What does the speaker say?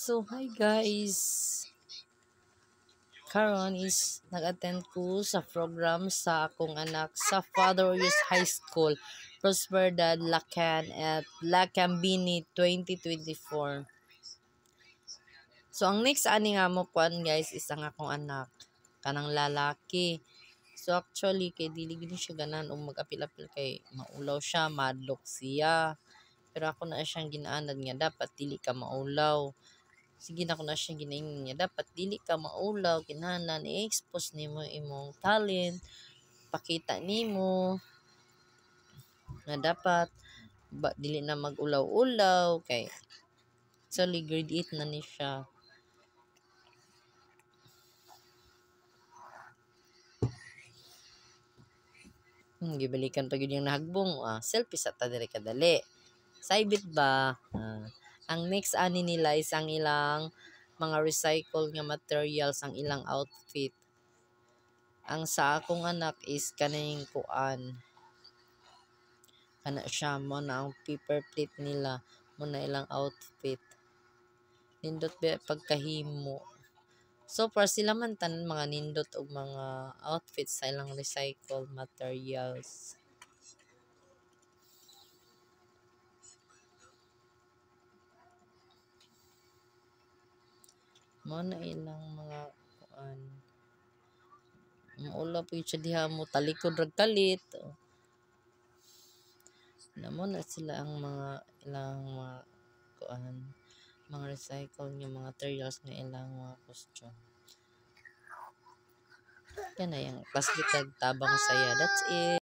So, hi guys! Karon is nag-attend ko sa program sa akong anak sa Father Youth High School, Prosperidad, Lacan at Lacambini 2024. So, ang next ani nga mo kuan guys is ang akong anak, kanang lalaki. So, actually, kay dili gid siya ganan o mag-apil-apil kay maulaw siya, madlok siya. Pero ako na siyang ginaanad nga dapat dili ka maulaw. Sige na ko na siya ginaingin niya. Dapat dili ka maulaw, kinahanglan i-expose nimo imong talent, pakita nimo na dapat dili na magulaw-ulaw kay actually grade 8 na ni siya. Gibalikan pa gyud yung nahagbong. Selfie sa ta diri kadali. Saibit ba? Ang next ani nila is ang ilang mga recycle nga materials, ang ilang outfit. Ang sa akong anak is kaning kuan. Kana siya mo na ang paper plate nila, mo na ilang outfit. Nindot ba pagkahimo. So far sila man tanan mga nindot og mga outfits sa ilang recycled materials. Mo na ilang mga kuan. Maula po siya diha mo talikod rag kalit. Namo na sila ang mga ilang mga kuan, mga recycle nga mga materials nga ilang mga costume. Yan na yung plastic tabang saya. That's it.